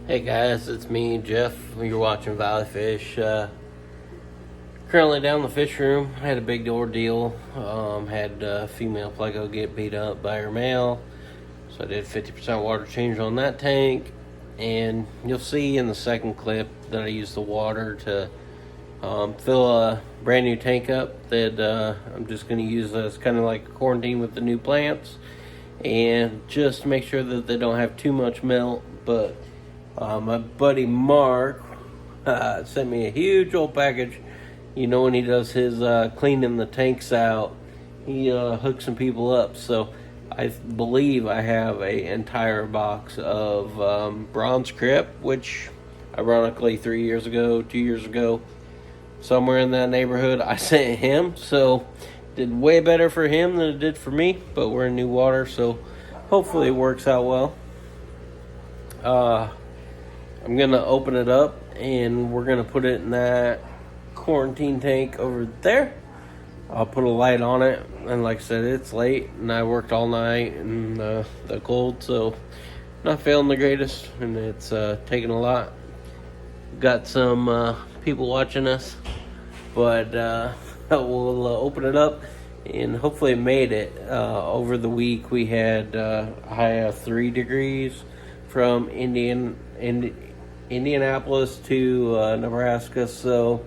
Hey guys, it's me, Jeff. You're watching Valley Fish. Currently down the fish room. Had a big ordeal. Had female pleco get beat up by her male. So I did 50% water change on that tank. And you'll see in the second clip that I used the water to fill a brand new tank up that I'm just going to use as kind of like a quarantine with the new plants. And just make sure that they don't have too much melt. But my buddy Mark sent me a huge old package. You know, when he does his cleaning the tanks out, he hooks some people up. So I believe I have an entire box of bronze crip, which ironically 3 years ago, 2 years ago, somewhere in that neighborhood, I sent him. So did way better for him than it did for me, but we're in new water, so hopefully it works out well. I'm gonna open it up and we're gonna put it in that quarantine tank over there. I'll put a light on it, and like I said, it's late and I worked all night in the cold, so not feeling the greatest, and it's taking a lot. Got some people watching us, but we'll open it up, and hopefully it made it. Over the week we had a high of 3 degrees from Indianapolis to Nebraska, so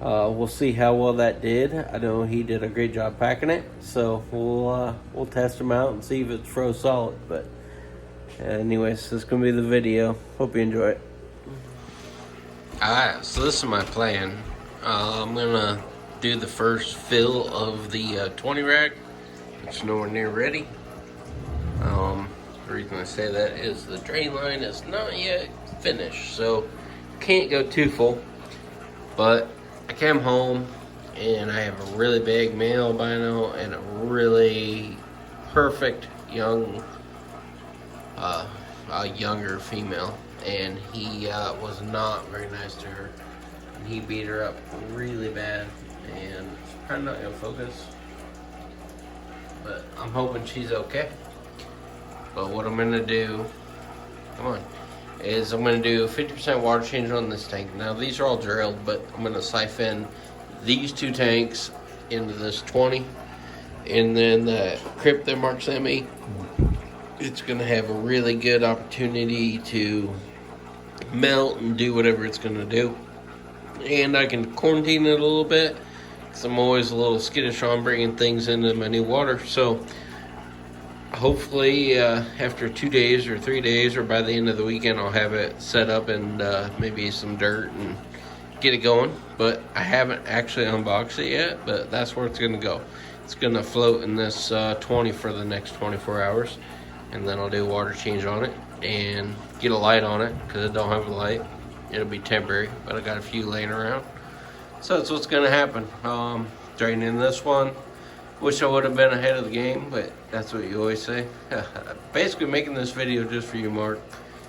we'll see how well that did. I know he did a great job packing it, so we'll test him out and see if it's froze solid. But anyways, this is gonna be the video. Hope you enjoy it. Alright, so this is my plan. I'm gonna do the first fill of the 20 rack. It's nowhere near ready. The reason I say that is the drain line is not yet finished, so can't go too full. But I came home and I have a really big male albino and a really perfect young, a younger female, and he was not very nice to her. And he beat her up really bad, and it's probably not gonna focus, but I'm hoping she's okay. But what I'm gonna do, is I'm gonna do 50% water change on this tank. Now these are all drilled, but I'm gonna siphon these 2 tanks into this 20, and then the crip that Mark sent me, it's gonna have a really good opportunity to melt and do whatever it's gonna do. And I can quarantine it a little bit, because I'm always a little skittish on bringing things into my new water. So hopefully after 2 days or 3 days, or by the end of the weekend, I'll have it set up and maybe some dirt and get it going. But I haven't actually unboxed it yet, but that's where it's gonna go. It's gonna float in this 20 for the next 24 hours, and then I'll do a water change on it and get a light on it, because I don't have a light. It'll be temporary, but I got a few laying around. So that's what's gonna happen. Draining this one. Wish I would have been ahead of the game, but that's what you always say. Basically making this video just for you, Mark.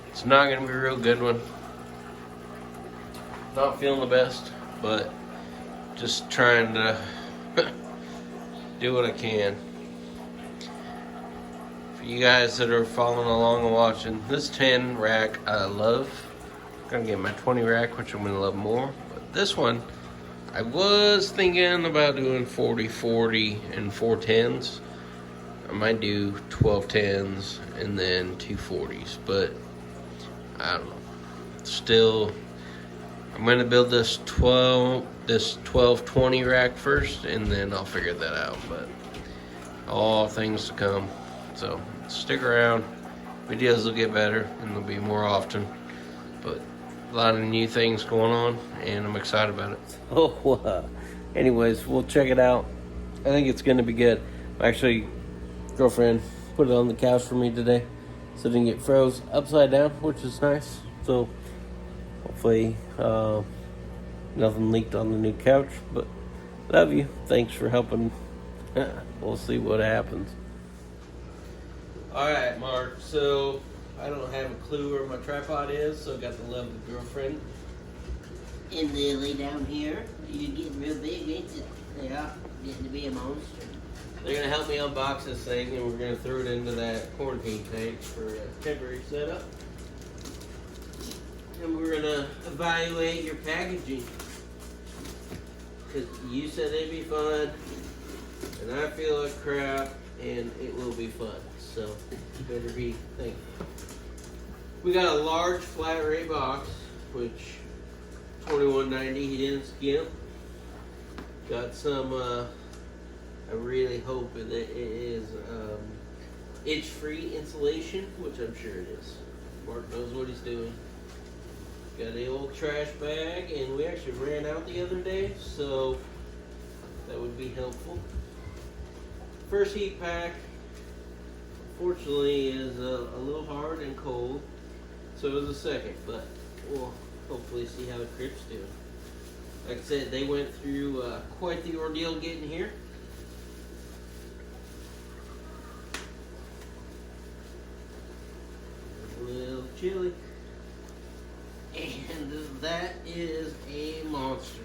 It's not gonna be a real good one. Not feeling the best, but just trying to do what I can. For you guys that are following along and watching, this 10 rack I love. I'm gonna get my 20 rack, which I'm gonna love more. But this one, I was thinking about doing 40-40 and 4 10s. I might do 12 10s and then 2 40s, but I don't know. Still, I'm gonna build this 12-20 rack first, and then I'll figure that out. But all things to come. So stick around. Videos will get better and they'll be more often. But a lot of new things going on, and I'm excited about it. Anyways, we'll check it out. I think it's gonna be good. Actually, girlfriend put it on the couch for me today, so it didn't get froze upside down, which is nice. So hopefully nothing leaked on the new couch. But love you. Thanks for helping. We'll see what happens. All right, Mark. So I don't have a clue where my tripod is, so I got the lovely girlfriend and Lily down here. You're getting real big, ain't you? Yeah, getting to be a monster. They're gonna help me unbox this thing, and we're gonna throw it into that quarantine tank for a temporary setup. and we're gonna evaluate your packaging. Because you said it'd be fun, and I feel like crap, and it will be fun. So you better be thankful. We got a large flat rate box, which $21.90. He didn't skimp. Got some. I really hope that it is itch-free insulation, which I'm sure it is. Mark knows what he's doing. Got the old trash bag, and we actually ran out the other day, so that would be helpful. First heat pack, fortunately, is a little hard and cold, so is the second, but we'll hopefully see how the Crips do. Like I said, they went through quite the ordeal getting here. A little chilly. And that is a monster.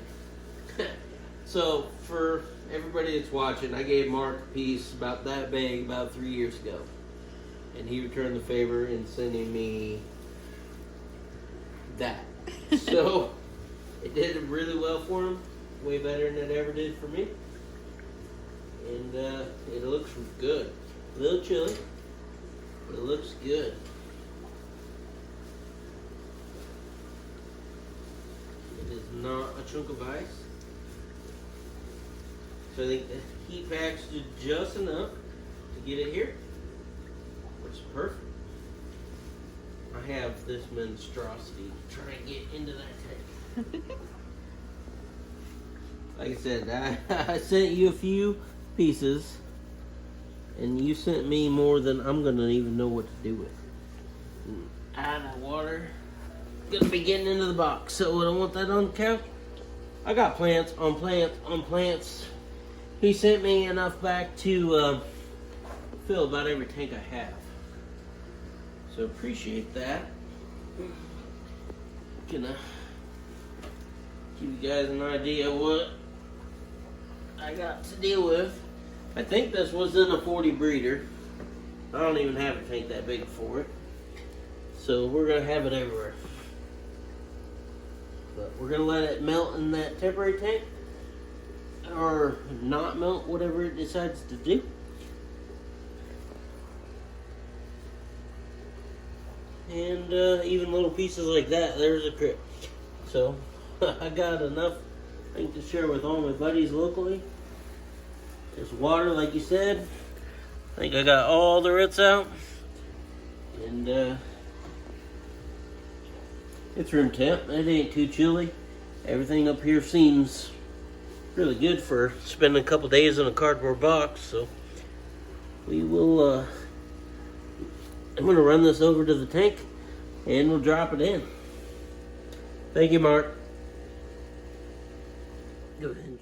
So, for everybody that's watching, I gave Mark a piece about that big about 3 years ago. And he returned the favor in sending me that. So, it did really well for him. Way better than it ever did for me. And it looks good. A little chilly, but it looks good. Not a chunk of ice. So I think the heat packs did just enough to get it here, which is perfect. I have this monstrosity trying to get into that tank. Like I said, I sent you a few pieces, and you sent me more than I'm gonna even know what to do with. Out of water. Gonna be getting into the box, so I don't want that on the couch. I got plants on plants on plants. He sent me enough back to fill about every tank I have, so appreciate that. Gonna give you guys an idea what I got to deal with. I think this was in a 40 breeder. I don't even have a tank that big for it, so we're gonna have it everywhere. But we're going to let it melt in that temporary tank, or not melt, whatever it decides to do. And even little pieces like that, there's a Crip. So I got enough thing to share with all my buddies locally. There's water, like you said. I think I got all the roots out. And it's room temp. It ain't too chilly. Everything up here seems really good for spending a couple days in a cardboard box. So we will. I'm gonna run this over to the tank, and we'll drop it in. Thank you, Mark. Go ahead and